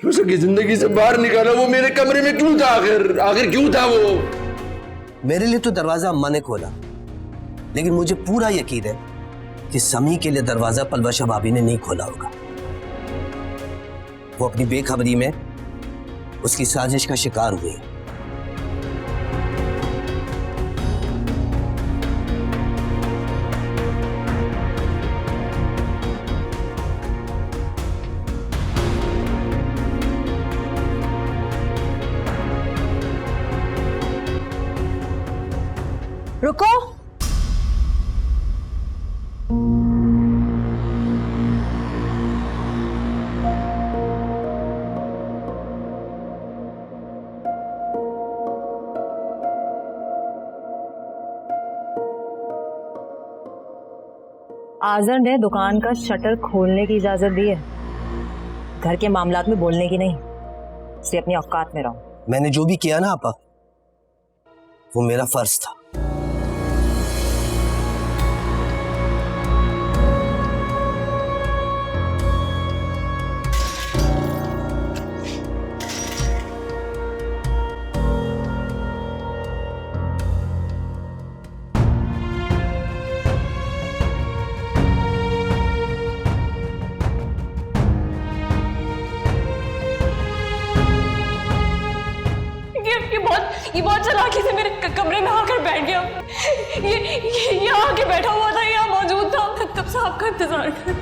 उसकी जिंदगी से बाहर निकाला, वो मेरे कमरे में क्यों था? आखिर क्यों था वो? मेरे लिए तो दरवाजा अम्मा ने खोला, लेकिन मुझे पूरा यकीन है कि समी के लिए दरवाजा पलवशा भाभी ने नहीं खोला होगा। वो अपनी बेखबरी में उसकी साजिश का शिकार हुए हैं। रुको। आजर ने दुकान का शटर खोलने की इजाजत दी है, घर के मामलात में बोलने की नहीं। इसलिए अपनी औकात में रहो। मैंने जो भी किया ना आपा, वो मेरा फर्ज था। ये बहुत चालाकी से मेरे कमरे में आकर बैठ गया। ये यहाँ आके बैठा हुआ था, यहाँ मौजूद था, तब से आपका इंतजार कर।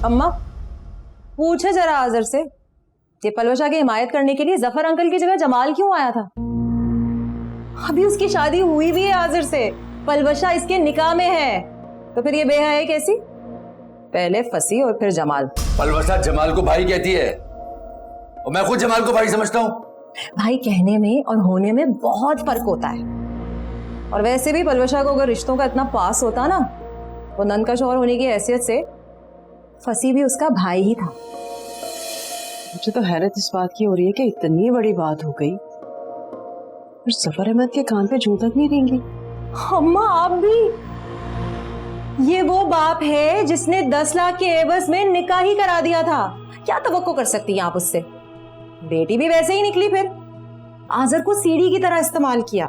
अम्मा पूछे जरा आजर से, ये पलवशा की हिमायत करने के लिए जफर अंकल की जगह जमाल क्यों आया था? अभी उसकी शादी हुई भी है आजर से, पलवशा इसके निकाह में है, तो फिर ये बेहया कैसी? पहले फसी और फिर जमाल। पलवशा जमाल को भाई कहती है और मैं खुद जमाल को भाई समझता हूँ। भाई कहने में और होने में बहुत फर्क होता है। और वैसे भी पलवशा को अगर रिश्तों का इतना पास होता ना, वो नंद का शौहर होने की हैसियत से फसी भी उसका भाई ही था। मुझे तो हैरत इस बात की हो रही है कि इतनी बड़ी बात हो गई और जफर अहमद के कान पे जूं तक नहीं देंगी। अम्मा आप भी, ये वो बाप है जिसने 10 लाख के एवज में निकाह ही करा दिया था। क्या तवक्को कर सकती हैं आप उससे? बेटी भी वैसे ही निकली, फिर आजर को सीढ़ी की तरह इस्तेमाल किया।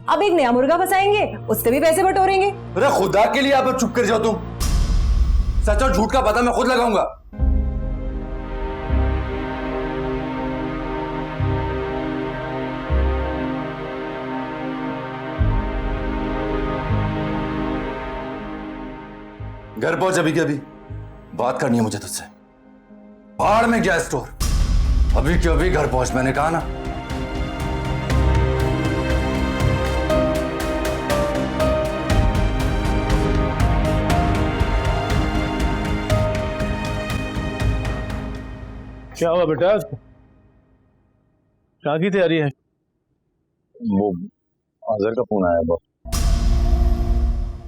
अब एक नया मुर्गा फंसाएंगे, उससे भी पैसे बटोरेंगे। अरे खुदा के लिए आप चुप कर जाओ तुम। सच और झूठ का पता मैं खुद लगाऊंगा। घर पहुंच अभी के अभी, बात करनी है मुझे तुझसे। बाहर में गया स्टोर, अभी के अभी घर पहुंच, मैंने कहा ना। क्या हुआ बेटा, क्या की तैयारी है? वो आजर का फोन आया बस।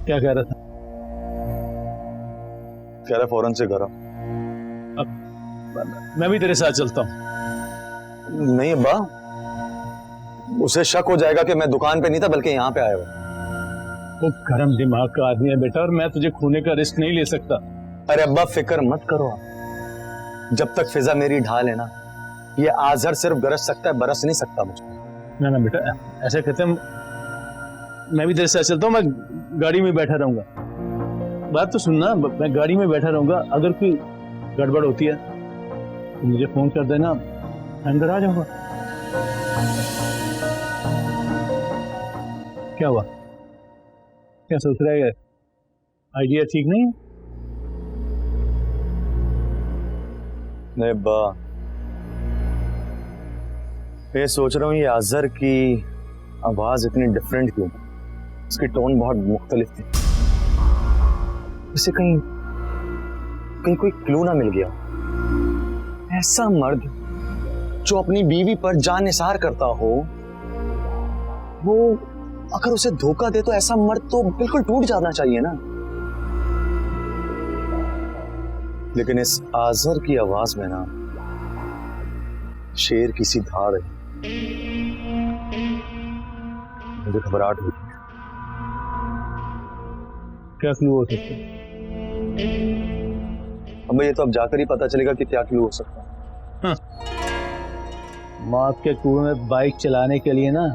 क्या कह रहा था? कह रहा फौरन से घर आ। मैं भी तेरे साथ चलता हूँ। नहीं अब्बा, उसे शक हो जाएगा कि मैं दुकान पे नहीं था बल्कि यहाँ पे आया हुआ। वो गरम दिमाग का आदमी है बेटा, और मैं तुझे खोने का रिस्क नहीं ले सकता। अरे अब्बा फिक्र मत करो आप, जब तक फिजा मेरी ढाल है ना, ये आजर सिर्फ गरज सकता है, बरस नहीं सकता मुझ पर। ना बेटा, ऐसे कहते हैं, मैं भी तेरे साथ चलता हूँ, मैं गाड़ी में बैठा रहूंगा। बात तो सुनना, मैं गाड़ी में बैठा रहूंगा, अगर कोई गड़बड़ होती है तो मुझे फोन कर देना, अंदर आ जाऊंगा। क्या हुआ, क्या सोच रहा है? आइडिया ठीक नहीं है? नहीं अब्बा, मैं सोच रहा हूँ ये आजर की आवाज इतनी डिफरेंट क्यों? उसकी टोन बहुत मुख्तलिफ थी। उसे कहीं कहीं कोई क्लू ना मिल गया। ऐसा मर्द जो अपनी बीवी पर जान निसार करता हो, वो अगर उसे धोखा दे तो ऐसा मर्द तो बिल्कुल टूट जाना चाहिए ना। लेकिन इस आजर की आवाज में ना शेर की सी धार है। मुझे घबराहट होती है। क्या क्लू हो सकता है? अब ये तो अब जाकर ही पता चलेगा कि क्या क्लू हो सकता है। मौत के कुएं में बाइक चलाने के लिए ना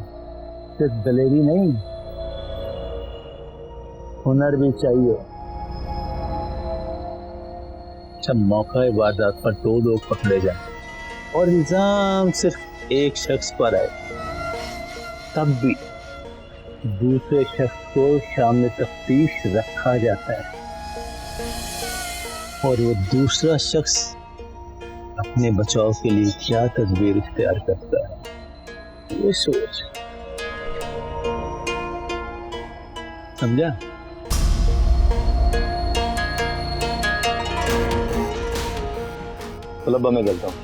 सिर्फ दलेरी नहीं, हुनर भी चाहिए। जब मौका वारदात पर दो लोग पकड़े जाए और इल्जाम सिर्फ एक शख्स पर आए, तब भी दूसरे शख्स को सामने तफ्तीश रखा जाता है और वो दूसरा शख्स अपने बचाव के लिए क्या तदबीर इख्तियार करता है, ये सोच। समझा? मतलब मैं चलता हूँ।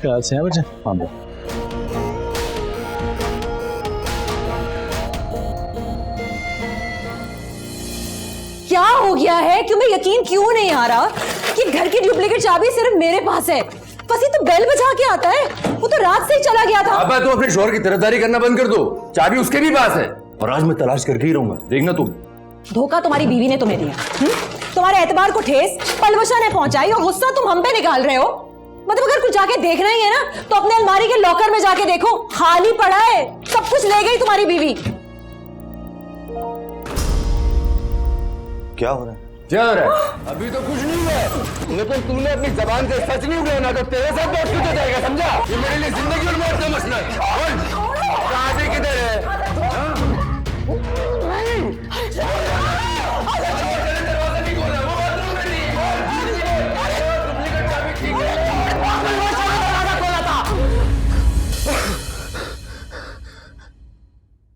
ख्याल से है बच्चा। हाँ भाई। क्या हो गया है? क्यों मैं यकीन क्यों नहीं आ रहा कि घर की डुप्लीकेट चाबी सिर्फ मेरे पास है? फसी तो बेल बजा के आता है, वो तो रात से ही चला गया था। अब तो अपने शोहर की तरफदारी करना बंद कर दो, चाबी उसके भी पास है और आज मैं तलाश करके ही रहूंगा, देखना तुम। धोखा तुम्हारी बीवी ने तुम्हें दिया, तुम्हारे एतबार को ठेस पलवशा ने पहुंचाई और गुस्सा तुम हम पे निकाल रहे हो। मतलब अगर कुछ जाके देखना ही है ना तो अपने अलमारी के लॉकर में जाके देखो, खाली पड़ा है, सब कुछ ले गई तुम्हारी बीवी। क्या हो रहा है? क्या हो रहा है? अभी तो कुछ नहीं है, लेकिन तूने अपनी जबान से सच नहीं उड़ाना तो तेरे साथ बहुत कुछ हो जाएगा, समझा? ये मेरे लिए जिंदगी और मौत का मसला है। चाबी किधर है?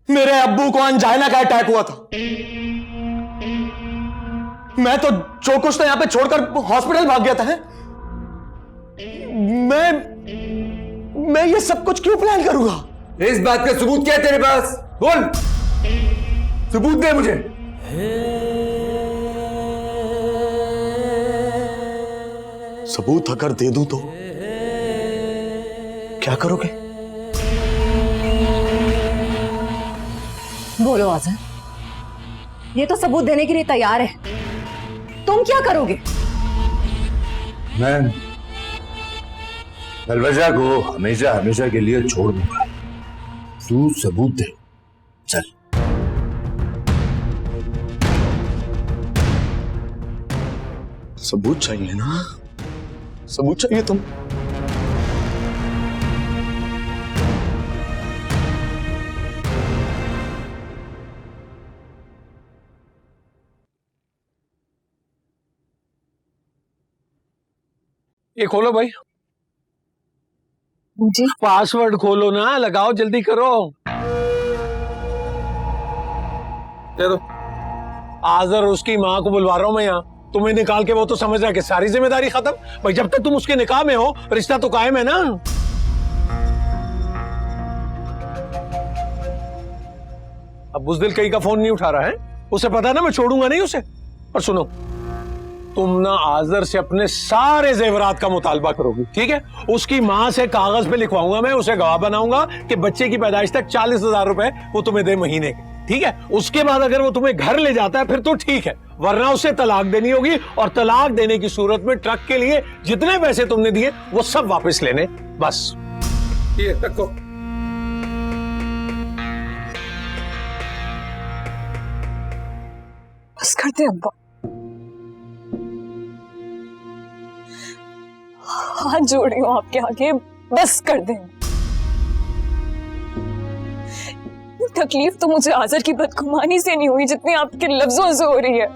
मेरे अब्बू को अंजाइना का अटैक हुआ था। मैं तो जो कुछ था यहां पे छोड़कर हॉस्पिटल भाग गया था। मैं ये सब कुछ क्यों प्लान करूंगा? इस बात का सबूत क्या है तेरे पास? बोल, सबूत दे मुझे। सबूत अगर दे दूं तो क्या करोगे? बोलो आज़र, ये तो सबूत देने के लिए तैयार है, तुम क्या करोगे? मैं अलवजा को हमेशा हमेशा के लिए छोड़ दूंगा, तू सबूत दे, चल। सबूत चाहिए ना? सबूत चाहिए तुम? ये खोलो भाई, जी पासवर्ड खोलो ना, लगाओ, जल्दी करो। दे दो। आज़र उसकी माँ को बुलवा रहा हूं मैं यहाँ, तुम्हें निकाल के वो तो समझ रहा है कि सारी जिम्मेदारी खत्म। भाई जब तक तुम उसके निकाह में हो रिश्ता तो कायम है ना। अब बुज़दिल कहीं का फोन नहीं उठा रहा है, उसे पता है ना मैं छोड़ूंगा नहीं उसे। और सुनो, तुम ना आज़र से अपने सारे जेवरात का मुतालबा करोगी, ठीक है? उसकी माँ से कागज पे लिखवाऊंगा मैं, उसे गवाह बनाऊंगा कि बच्चे की पैदाइश तक 40,000 रुपए वो तुम्हें दे महीने के, ठीक है? उसके बाद अगर वो तुम्हें घर ले जाता है फिर तो ठीक है, वरना उसे तलाक देनी होगी और तलाक देने की सूरत में ट्रक के लिए जितने पैसे तुमने दिए वो सब वापस लेने, बस। ये रखो। बस कर दे अब्बा, हाथ जोड़ रही हूँ आपके आगे, बस कर दे। तकलीफ तो मुझे आज़र की बदगुमानी से नहीं हुई जितनी आपके लफ्जों से हो रही है।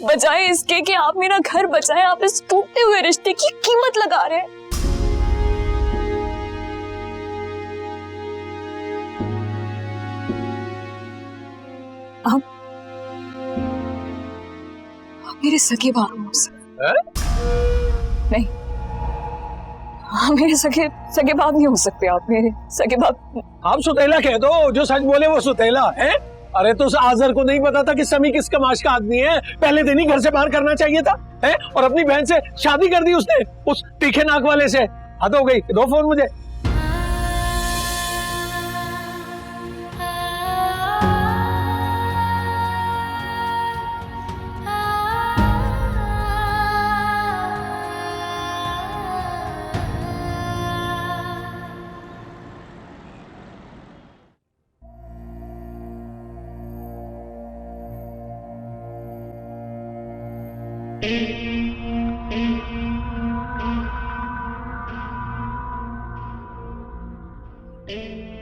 बजाय इसके कि आप मेरा घर बचाएं, आप इस टूटे हुए रिश्ते की कीमत लगा रहे हैं। आप मेरे सगे बाप हो सकते नहीं, हाँ मेरे सगे बाप नहीं हो सकते आप, मेरे सगे बाप। आप सुतेला कह दो, जो सच बोले वो सुतेला है। अरे तो उस आज़र को नहीं पता था कि समी किस कमाश का आदमी है, पहले दिन ही घर से बाहर करना चाहिए था, है? और अपनी बहन से शादी कर दी उसने, उस तीखे नाक वाले से। हद हो गई, दो फोन मुझे।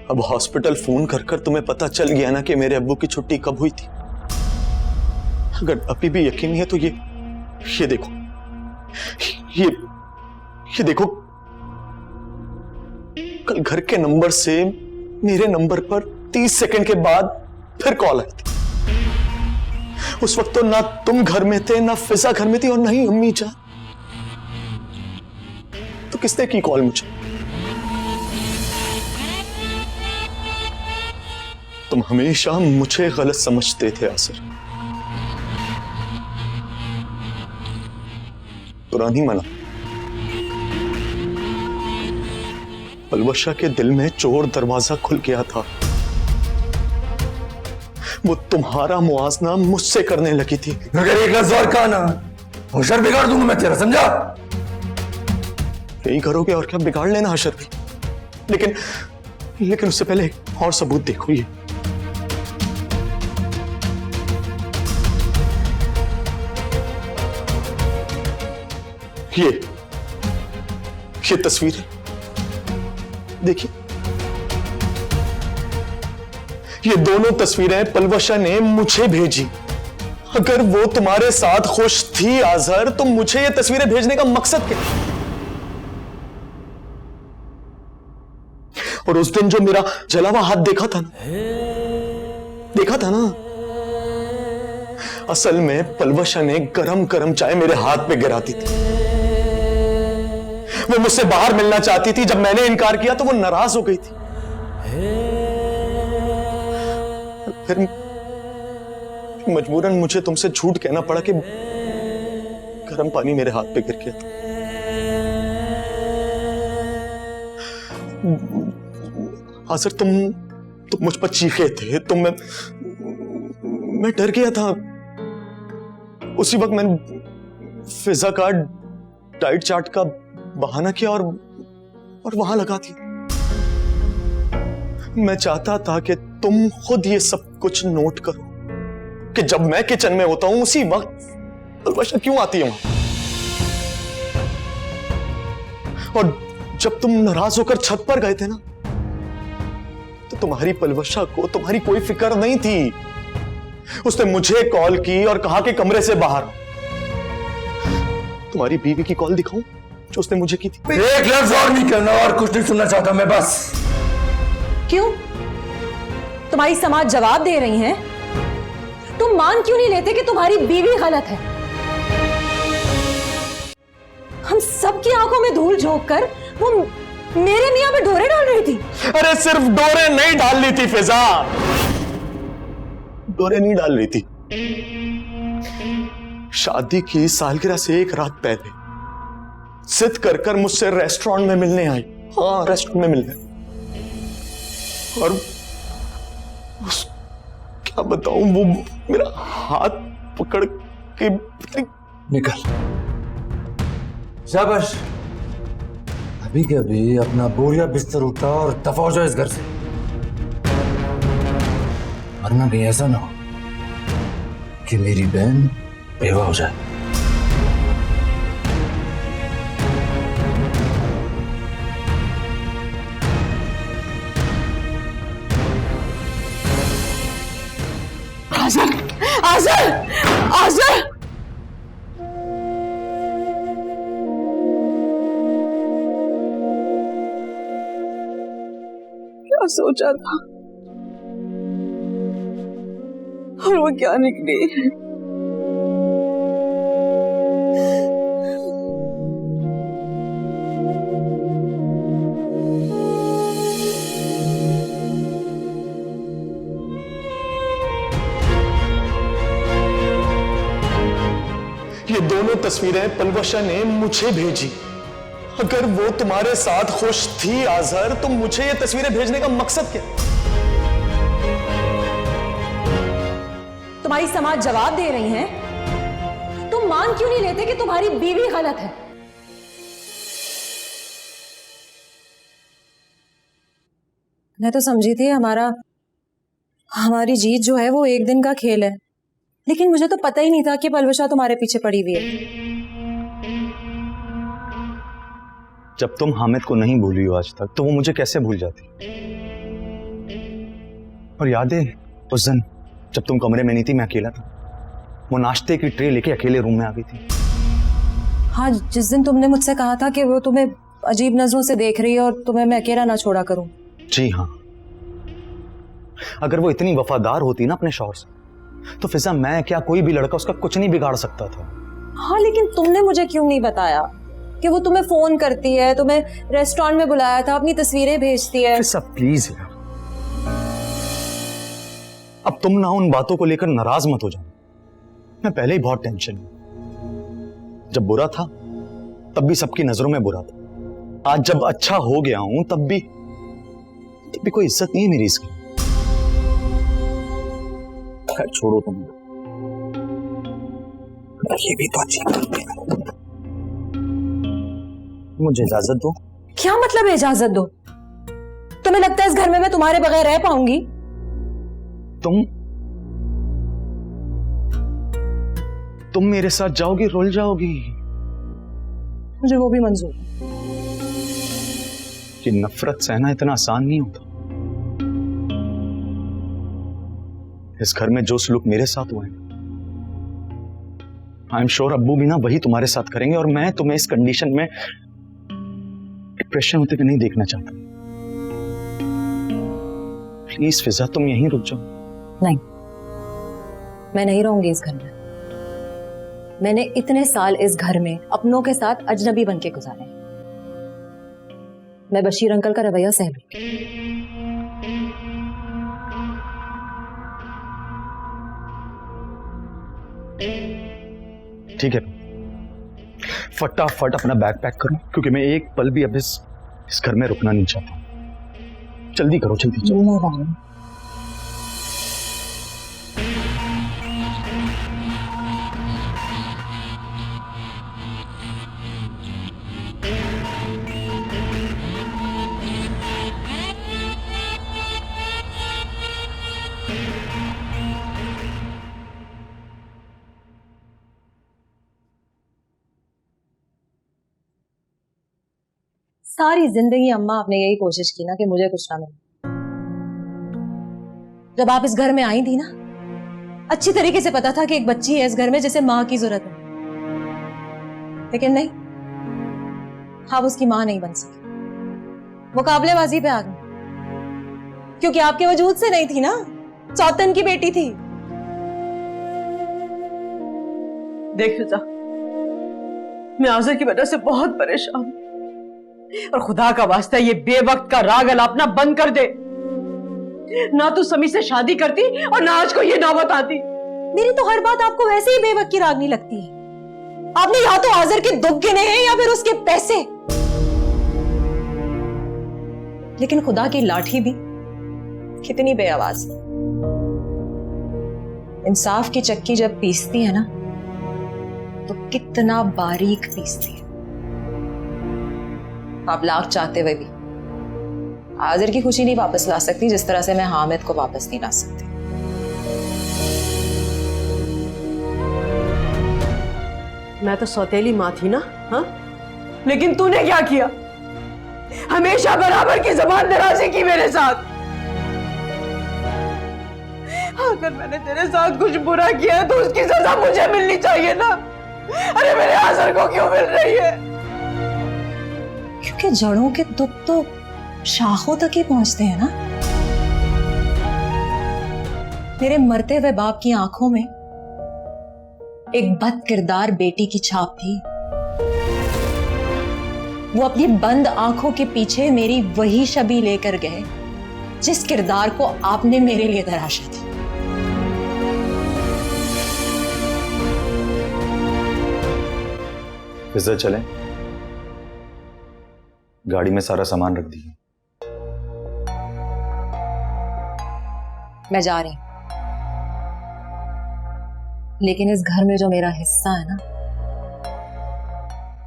अब हॉस्पिटल फोन कर कर तुम्हें पता चल गया ना कि मेरे अब्बू की छुट्टी कब हुई थी। अगर अभी भी यकीन नहीं है तो ये देखो, ये देखो, कल घर के नंबर से मेरे नंबर पर 30 सेकंड के बाद फिर कॉल आई थी। उस वक्त तो ना तुम घर में थे, ना फिजा घर में थी, और ना ही अम्मी जान। तो किसने की कॉल मुझे? तुम हमेशा मुझे गलत समझते थे आसिर। पुरानी मना, पलवशा के दिल में चोर दरवाजा खुल गया था। वो तुम्हारा मुआवजा मुझसे करने लगी थी। अगर एक लफ्ज़ और कहा ना, होशर बिगाड़ दूंगा मैं तेरा, समझा? यही करोगे और क्या, बिगाड़ लेना हशर भी। लेकिन उससे पहले एक और सबूत देखो। ये तस्वीर है, देखिए। ये दोनों तस्वीरें पलवशा ने मुझे भेजी। अगर वो तुम्हारे साथ खुश थी आजहर, तो मुझे ये तस्वीरें भेजने का मकसद क्या? और उस दिन जो मेरा जला हुआ हाथ देखा था ना, असल में पलवशा ने गरम गरम चाय मेरे हाथ पे गिराती थी। वो मुझसे बाहर मिलना चाहती थी। जब मैंने इनकार किया तो वो नाराज हो गई थी। फिर मजबूरन मुझे तुमसे झूठ कहना पड़ा कि गर्म पानी मेरे हाथ पे गिर गया था। आसिर, तुम मुझ पर चीखे थे। मैं डर गया था। उसी वक्त मैंने फिजा का डाइट चार्ट का बहाना किया और वहां लगा दिया। मैं चाहता था कि तुम खुद ये सब कुछ नोट करो कि जब मैं किचन में होता हूं उसी वक्त पलवशा क्यों आती है वहां। और जब तुम नाराज होकर छत पर गए थे ना, तो तुम्हारी पलवशा को तुम्हारी कोई फिक्र नहीं थी। उसने मुझे कॉल की और कहा कि कमरे से बाहर। तुम्हारी बीवी की कॉल दिखाऊं जो उसने मुझे की थी? एक लफ्ज और नहीं करना, और कुछ नहीं सुनना चाहता मैं, बस। क्यों? तुम्हारी समाज जवाब दे रही है, तुम मान क्यों नहीं लेते कि तुम्हारी बीवी गलत है? हम सबकी आंखों में धूल झोंक कर वो मेरे मियां पे डोरे डाल रही थी। अरे सिर्फ डोरे नहीं डाल रही थी फिजा, डोरे नहीं डाल रही थी। शादी की सालगिरह से एक रात पहले जिद कर कर मुझसे रेस्टोरेंट में मिलने आई। हाँ, रेस्टोरेंट में मिलने। और क्या बताऊं, वो मेरा हाथ पकड़ के निकल, शाबाश। अभी के अभी अपना बोरिया बिस्तर उठा और दफा हो जाओ इस घर से, वरना कहीं ऐसा ना हो कि मेरी बहन बेवा हो जाए। आज़र, आज़र, आज़र! क्या सोचा था और वो क्या निकली? ये दोनों तस्वीरें पलवशा ने मुझे भेजी। अगर वो तुम्हारे साथ खुश थी आजहर, तो मुझे ये तस्वीरें भेजने का मकसद क्या? तुम्हारी समाज जवाब दे रही है, तुम मान क्यों नहीं लेते कि तुम्हारी बीवी गलत है? मैं तो समझी थी हमारी जीत जो है वो एक दिन का खेल है, लेकिन मुझे तो पता ही नहीं था कि पलवशा तुम्हारे पीछे पड़ी हुई है। जब तुम हामिद को नहीं भूली हो आज तक, तो वो मुझे कैसे भूल जाती? और याद है उस दिन जब तुम कमरे में नहीं थी, मैं अकेला था, वो नाश्ते की ट्रे लेके अकेले रूम में आ गई थी। हाँ, जिस दिन तुमने मुझसे कहा था कि वो तुम्हें अजीब नजरों से देख रही है और तुम्हें मैं अकेला ना छोड़ा करूं। जी हाँ, अगर वो इतनी वफादार होती ना अपने शौहर से, तो फिजा मैं क्या कोई भी लड़का उसका कुछ नहीं बिगाड़ सकता था। हाँ, लेकिन तुमने मुझे क्यों नहीं बताया कि वो तुम्हें फोन करती है, तुम्हें रेस्टोरेंट में बुलाया था, अपनी तस्वीरें भेजती है। फिजा प्लीज यार, अब तुम ना उन बातों को लेकर नाराज मत हो जाओ। मैं पहले ही बहुत टेंशन में, जब बुरा था तब भी सबकी नजरों में बुरा था, आज जब अच्छा हो गया हूं तब भी कोई इज्जत नहीं है मेरी इसकी। खैर छोड़ो तुम, ये भी तो अच्छी बात है। मुझे इजाजत दो। क्या मतलब है इजाजत दो? तुम्हें लगता है इस घर में मैं तुम्हारे बगैर रह पाऊंगी? तुम मेरे साथ जाओगी, रुल जाओगी। मुझे वो भी मंजूर। कि नफरत सहना इतना आसान नहीं होता। इस घर में जो सलूक मेरे साथ हुए, आई एम श्योर अब्बू भी ना वही तुम्हारे साथ करेंगे, और मैं तुम्हें इस कंडीशन में डिप्रेशन होते हुए नहीं देखना चाहता। प्लीज फिजा, तुम यहीं रुक जाओ। नहीं, मैं नहीं रहूंगी इस घर में। मैंने इतने साल इस घर में अपनों के साथ अजनबी बन के गुजारे। मैं बशीर अंकल का रवैया सह लूंगी। ठीक है, फटाफट अपना बैग पैक करो, क्योंकि मैं एक पल भी अब इस घर में रुकना नहीं चाहता। जल्दी करो, जल्दी चलो। सारी जिंदगी अम्मा आपने यही कोशिश की ना कि मुझे कुछ ना मिले। जब आप इस घर में आई थी ना, अच्छी तरीके से पता था कि एक बच्ची है इस घर में जिसे मां की जरूरत है, लेकिन नहीं, आप उसकी मां नहीं बन सकी। मुकाबलेबाजी पे आ गई, क्योंकि आपके वजूद से नहीं थी ना, सौतन की बेटी थी। देख फिजा, मैं आज़र की वजह से बहुत परेशान हूं, और खुदा का वास्ता ये बेवक्त का राग अलापना बंद कर दे। ना तू समी से शादी करती और ना आज को ये नौबत आती। मेरी तो हर बात आपको वैसे ही बेवक्त की रागनी लगती है। आपने या तो आज़र के दुख गिने हैं या फिर उसके पैसे। लेकिन खुदा की लाठी भी कितनी बेआवाज है। इंसाफ की चक्की जब पीसती है ना, तो कितना बारीक पीसती है। आप लाख चाहते हुए भी आज़र की खुशी नहीं वापस ला सकती, जिस तरह से मैं हामिद को वापस नहीं ला सकती। मैं तो सौतेली मां थी ना, हाँ? लेकिन तूने क्या किया? हमेशा बराबर की जबान दराजी की मेरे साथ। अगर मैंने तेरे साथ कुछ बुरा किया तो उसकी सजा मुझे मिलनी चाहिए ना। अरे मेरे आज़र को क्यों मिल रही है? क्योंकि जड़ों के दुख तो शाखों तक ही पहुंचते हैं ना। मेरे मरते हुए बाप की आंखों में एक बद किरदार बेटी की छाप थी। वो अपनी बंद आंखों के पीछे मेरी वही छवि लेकर गए जिस किरदार को आपने मेरे लिए तराशा था। फिजा चलें? गाड़ी में सारा सामान रख दीजिए। मैं जा रही हूं, लेकिन इस घर में जो मेरा हिस्सा है ना,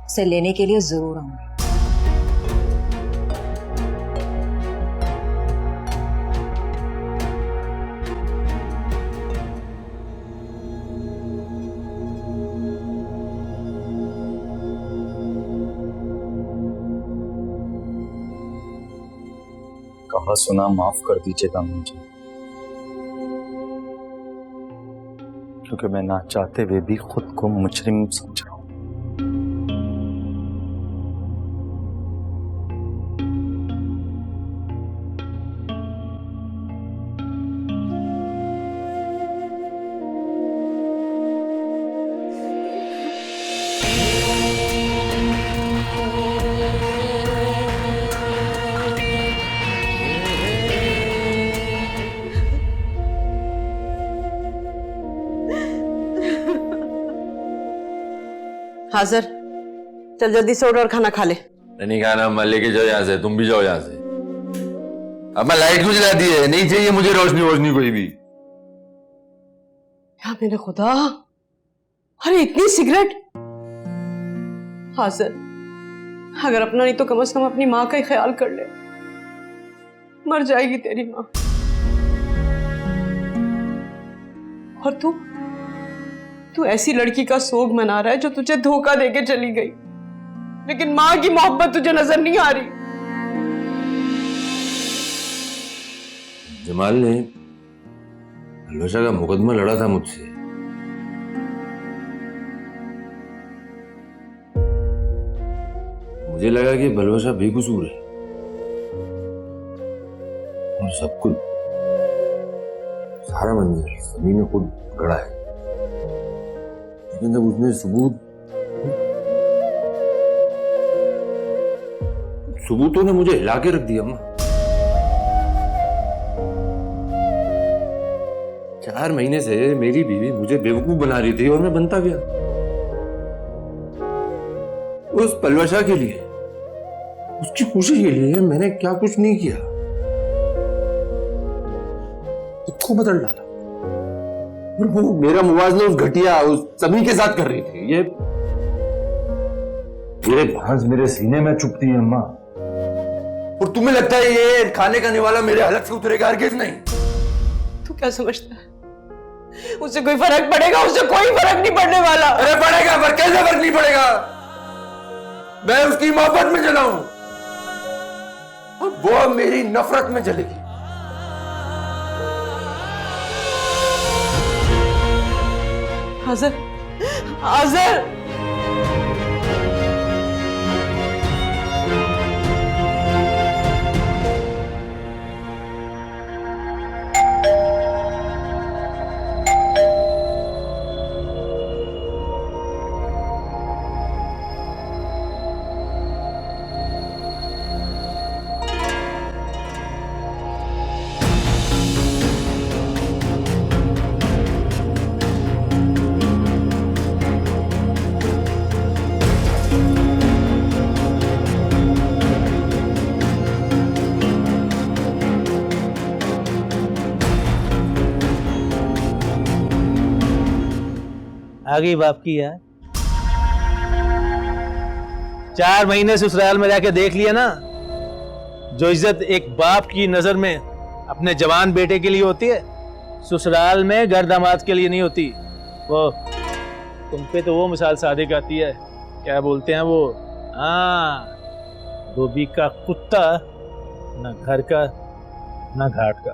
उसे लेने के लिए जरूर आऊंगी। कहा सुना माफ कर दीजिएगा मुझे, क्योंकि मैं ना चाहते हुए भी खुद को मुजरिम समझ रहा हूं। हाजिर, चल जल्दी से उठ और खाना खा ले। नहीं खाना, मैं लेके जाओ यहाँ से, तुम भी जाओ यहाँ से। अब मैं लाइट क्यों जला दी है? नहीं चाहिए मुझे रोशनी वोशनी कोई भी। क्या मेरे खुदा, अरे इतनी सिगरेट। हाजिर, अगर अपना नहीं तो कम से कम अपनी माँ का ही ख्याल कर ले, मर जाएगी तेरी माँ। और तू ऐसी लड़की का सोग मना रहा है जो तुझे धोखा देके चली गई, लेकिन माँ की मोहब्बत तुझे नजर नहीं आ रही। जमाल ने अलवशा का मुकदमा लड़ा था मुझसे। मुझे लगा कि बलवशा बेकसूर है और सब कुछ सारा मंजर समी ने खुद गढ़ा है, लेकिन जब उसने सबूतों ने मुझे हिला के रख दिया। अम्मा 4 महीने से मेरी बीवी मुझे बेवकूफ बना रही थी और मैं बनता गया। उस पलवशा के लिए, उसकी खुशी के लिए मैंने क्या कुछ नहीं किया, खुद को बदल डाला। और वो मेरा मुवाजना उस घटिया उस समी के साथ कर रही थी। ये भांज मेरे सीने में चुभती है अम्मा। और तुम्हें लगता है ये खाने का निवाला मेरे हालत से उतरेगा? हरगिज़ नहीं। तू क्या समझता है उससे कोई फर्क पड़ेगा? उससे कोई फर्क नहीं पड़ने वाला। अरे पड़ेगा, पर कैसे फर्क नहीं पड़ेगा? मैं उसकी मोहब्बत में जला हूं और वो मेरी नफरत में जलेगी। हाजिर, हाजिर, आ गई बाप की यार। 4 महीने ससुराल में रहकर देख लिया ना, जो इज्जत एक बाप की नजर में अपने जवान बेटे के लिए होती है, ससुराल में घर दामाद के लिए नहीं होती। वो तुम पे तो वो मिसाल सादिक आती है, क्या बोलते हैं वो, हाँ, धोबी का कुत्ता, ना घर का ना घाट का।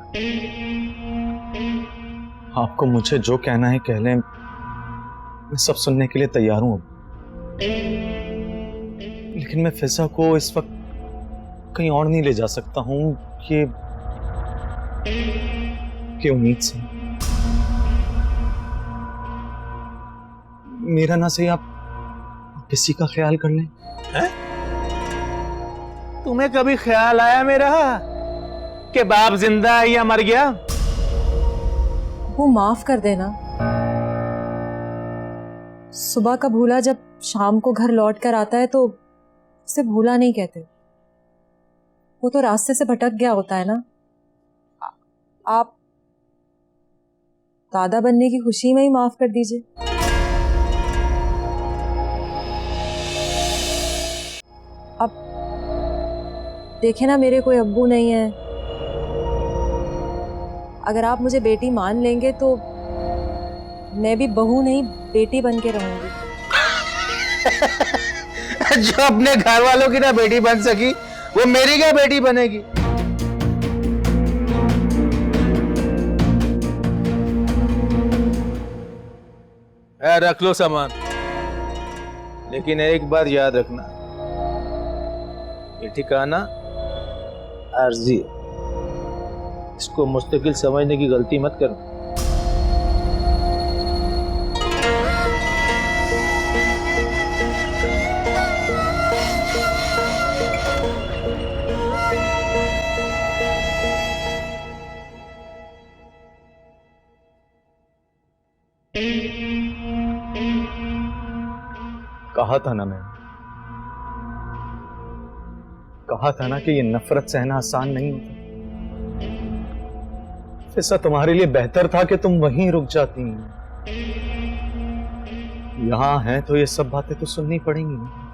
आपको मुझे जो कहना है कह लें, मैं सब सुनने के लिए तैयार हूं। लेकिन मैं फिजा को इस वक्त कहीं और नहीं ले जा सकता हूं कि उम्मीद से। मेरा ना सही आप किसी का ख्याल कर लें। तुम्हें कभी ख्याल आया मेरा कि बाप जिंदा है या मर गया? वो माफ कर देना। सुबह का भूला जब शाम को घर लौट कर आता है तो उसे भूला नहीं कहते, वो तो रास्ते से भटक गया होता है ना। आप दादा बनने की खुशी में ही माफ कर दीजिए। अब देखे ना, मेरे कोई अब्बू नहीं है। अगर आप मुझे बेटी मान लेंगे तो मैं भी बहू नहीं बेटी बन के रहूंगी। जो अपने घर वालों की ना बेटी बन सकी, वो मेरी क्या बेटी बनेगी? रख लो सामान, लेकिन एक बात याद रखना, ये ठिकाना अर्जी है, इसको मुस्तकिल समझने की गलती मत करना। कहा था ना मैंने, कहा था ना कि ये नफरत सहना आसान नहीं होता। ऐसा तुम्हारे लिए बेहतर था कि तुम वहीं रुक जाती। यहां हैं तो ये सब बातें तो सुननी पड़ेंगी।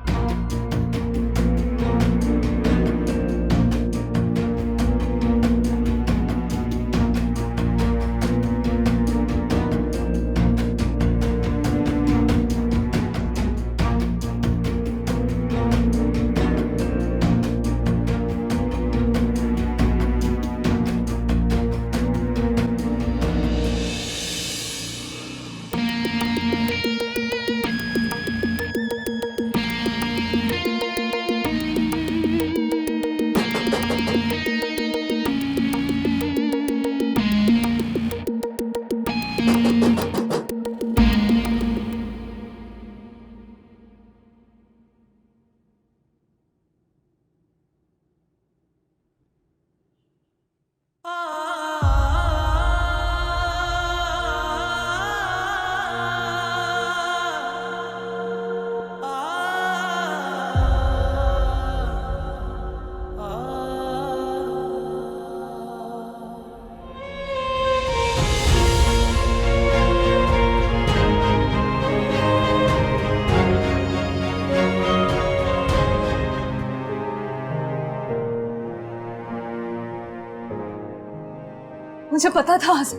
मुझे पता था आज़र,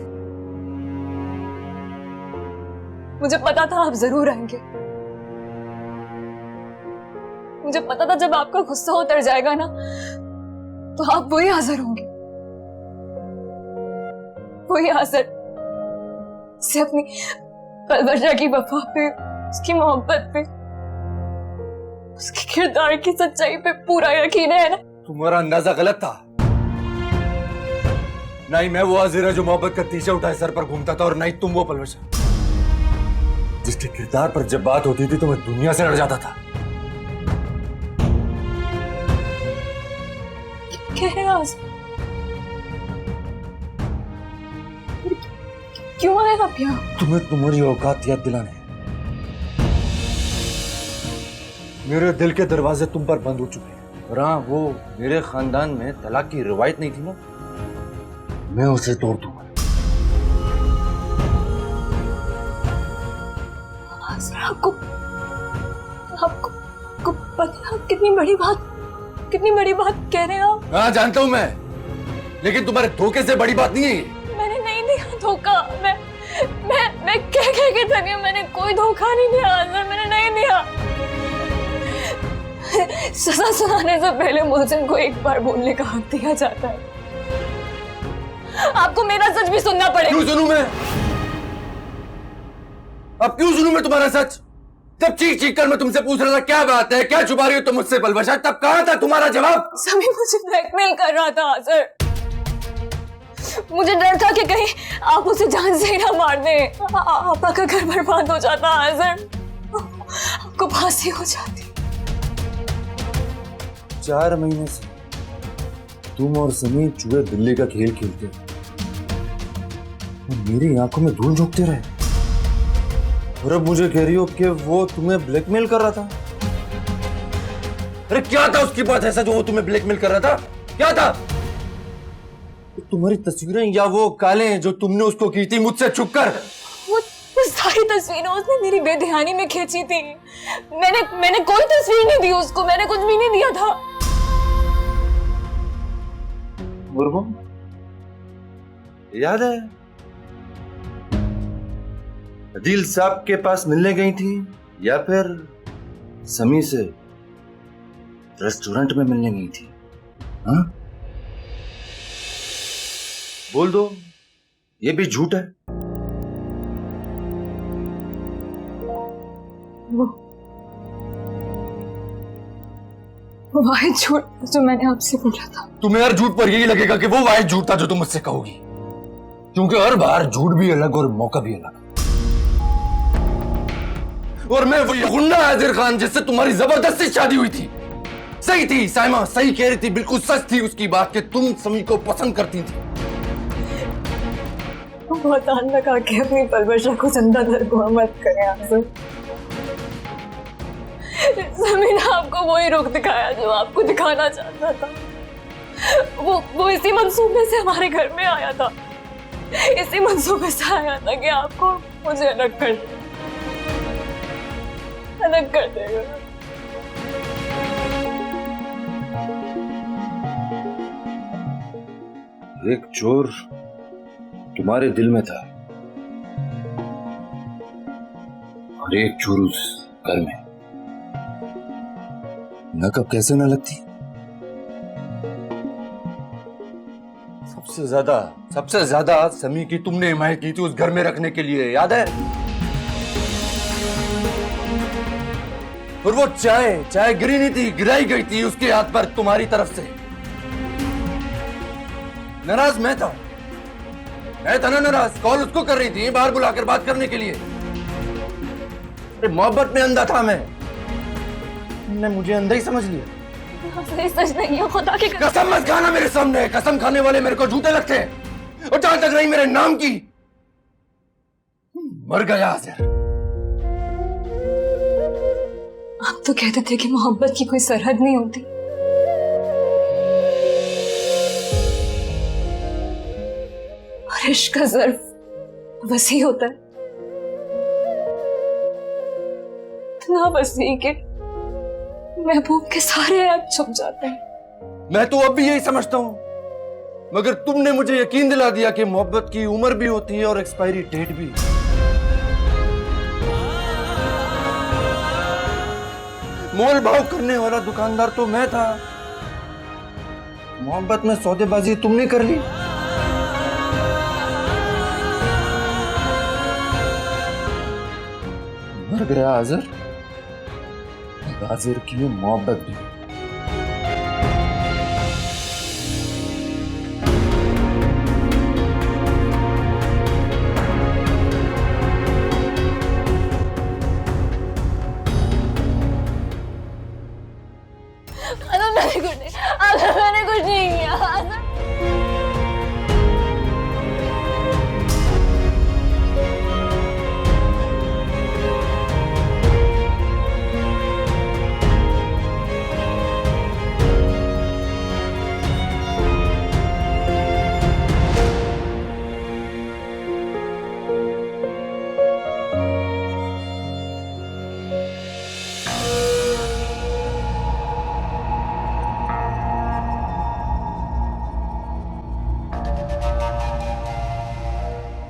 मुझे पता था आप जरूर आएंगे। मुझे पता था जब आपका गुस्सा उतर जाएगा ना, तो आप वही आज़र होंगे, वही आज़र से अपनी पलवजा की वफा पे, उसकी मोहब्बत पे, उसके किरदार की सच्चाई पे पूरा यकीन है ना। तुम्हारा अंदाजा गलत था। ना ही मैं वो आज़िर है जो मोहब्बत का तीछा उठाए सर पर घूमता था, और ना ही तुम वो पलवजा जिसके किरदार पर जब बात होती थी तो मैं दुनिया से लड़ जाता था। कह रहे आज़र, क्यों आए आप यहाँ? तुम्हें तुम्हारी औकात याद दिलाने। मेरे दिल के दरवाजे तुम पर बंद हो चुके हैं, और हाँ, वो मेरे खानदान में तलाक की रिवायत नहीं थी ना, मैं उसे तोड़ दूंगा। आपको आपको पता है आप कितनी बड़ी बात कह रहे हैं आप? हाँ, जानता हूं मैं, लेकिन तुम्हारे धोखे से बड़ी बात नहीं है ये। मैंने नहीं दिया धोखा, मैं कह के धनी हूं, मैंने कोई धोखा नहीं दिया आज़र, मैंने नहीं दिया। सजा सुनाने से पहले मुलजिम को एक बार बोलने का हक दिया जाता है। आपको मेरा सच भी सुनना पड़ेगा। क्यों सुनूं मैं? अब क्यों सुनूं मैं तुम्हारा सच? जब चीख चीख कर मैं तुमसे पूछ रहा था क्या बात है, क्या छुपा रही हो तुम मुझसे पलवजा, तब कहां था तुम्हारा जवाब? सभी मुझे ब्लैकमेल कर रहा था आज़र, मुझे डर था कि कहीं आप उसे जान से ही ना मार दें, आपा का घर बर्बाद हो जाता आज़र, आपको फांसी हो जाती। 4 महीने से तुम और सनी चूहे बिल्ली का खेल खेलते और मेरी आंखों में धूल झोंकते रहे, और अब मुझे कह रही हो कि वो तुम्हें ब्लैकमेल कर रहा था। अरे क्या था उसकी बात ऐसा जो वो तुम्हें ब्लैकमेल कर रहा था? क्या था? तुम्हारी तस्वीरें या वो कालें जो तुमने उसको की थी मुझसे छुपकर? वो सारी तस्वीरें उसने मेरी बेध्यानी में खींची थी। मैंने कोई तस्वीर नहीं दी उसको, मैंने कुछ भी नहीं दिया था। मुर्मू, याद है अदील साहब के पास मिलने गई थी या फिर समी से रेस्टोरेंट में मिलने गई थी? हाँ, बोल दो, ये भी झूठ है। वो वाहिद झूठ जो मैंने आपसे बोला था। तुम्हें हर झूठ पर यही लगेगा कि वो वाहिद झूठ था जो तुम मुझसे कहोगी, क्योंकि हर बार झूठ भी अलग और मौका भी अलग। और मैं वही गुंडा हाजिर खान जिससे तुम्हारी जबरदस्ती शादी हुई थी। सही थी साइमा, सही कह रही थी, बिल्कुल सच थी उसकी बात कि तुम समी को पसंद करती थी। बहुत आन लगा के अपनी परवरिश को जिंदा दरगुआ मत करें आज़र। समी ने आपको वही रुख दिखाया जो आपको दिखाना चाहता था। वो इसी मंसूबे से हमारे घर में आया था, इसी मंसूबे से आया था कि आपको मुझे अलग कर देगा। एक चोर तुम्हारे दिल में था और एक चोर उस घर में। नकब कैसे न लगती? सबसे ज्यादा समी की तुमने हिमायत की थी उस घर में रखने के लिए, याद है? और वो चाय गिरी नहीं थी, गिराई गई थी उसके हाथ पर तुम्हारी तरफ से। नाराज मैं था ना नाराज। कॉल उसको कर रही थी बाहर बुलाकर बात करने के लिए। अरे मोहब्बत में अंधा था मैं, तुमने मुझे अंधा ही समझ लिया। सच नहीं है, खुदा की कसम मत खाना मेरे सामने। कसम खाने वाले मेरे को झूठे लगते हैं, और जहां तक रही मेरे नाम की, मर गया आज़िर। आप तो कहते थे कि मोहब्बत की कोई सरहद नहीं होती। और इश्क का ज़र्फ वसी होता है, इतना वसी कि महबूब के सारे ऐप छुप जाते हैं। मैं तो अब भी यही समझता हूं, मगर तुमने मुझे यकीन दिला दिया कि मोहब्बत की उम्र भी होती है और एक्सपायरी डेट भी। मोल भाव करने वाला दुकानदार तो मैं था, मोहब्बत में सौदेबाजी तुमने कर ली। मर गया आज़िर, आज़िर की मोहब्बत भी। मैंने कुछ नहीं किया।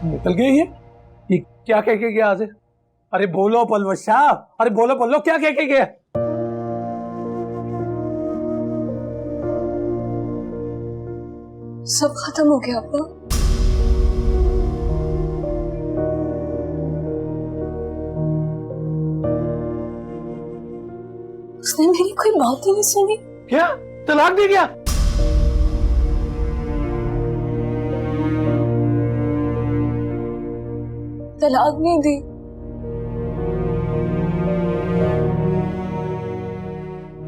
निकल गए ये क्या कह के गया आज़िर? अरे बोलो पलवश शाह, अरे बोलो क्या कह के गया? सब खत्म हो गया अब्बा। उसने मेरी कोई बात ही नहीं सुनी। क्या तलाक दे गया? तलाक नहीं दी,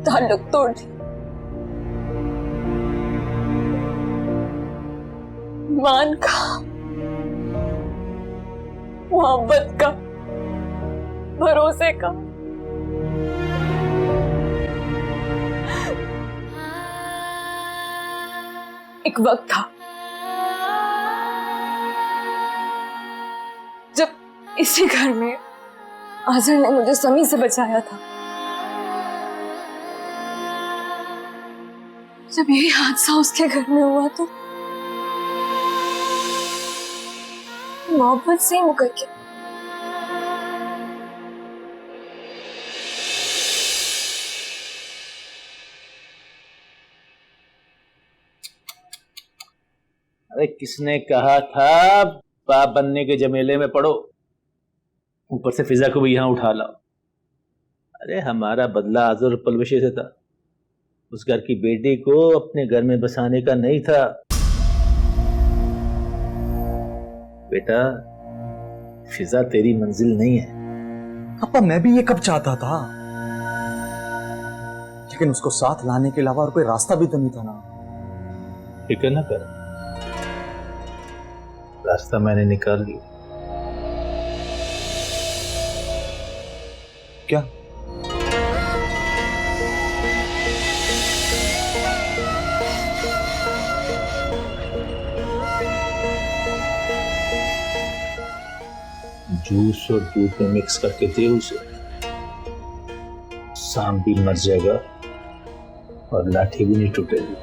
ताल्लुक तोड़ दी। मान का, मोहब्बत का, भरोसे का। एक वक्त था जब इसी घर में आज़िर ने मुझे समी से बचाया था। जब यही हादसा उसके घर में हुआ तो मोहब्बत से मुकर गया। अरे किसने कहा था बाप बनने के जमेले में पड़ो, ऊपर से फिजा को भी यहां उठा लाओ। अरे हमारा बदला आजर और पलवशी से था, उस घर की बेटी को अपने घर में बसाने का नहीं था। बेटा, फिजा तेरी मंजिल नहीं है। पापा मैं भी ये कब चाहता था, लेकिन उसको साथ लाने के अलावा और कोई रास्ता भी तो नहीं था ना। फिक्र न कर, रास्ता मैंने निकाल लिया। क्या? जूस और दूध में मिक्स करके दे उसे, सांप भी मर जाएगा और लाठी भी नहीं टूटेगी।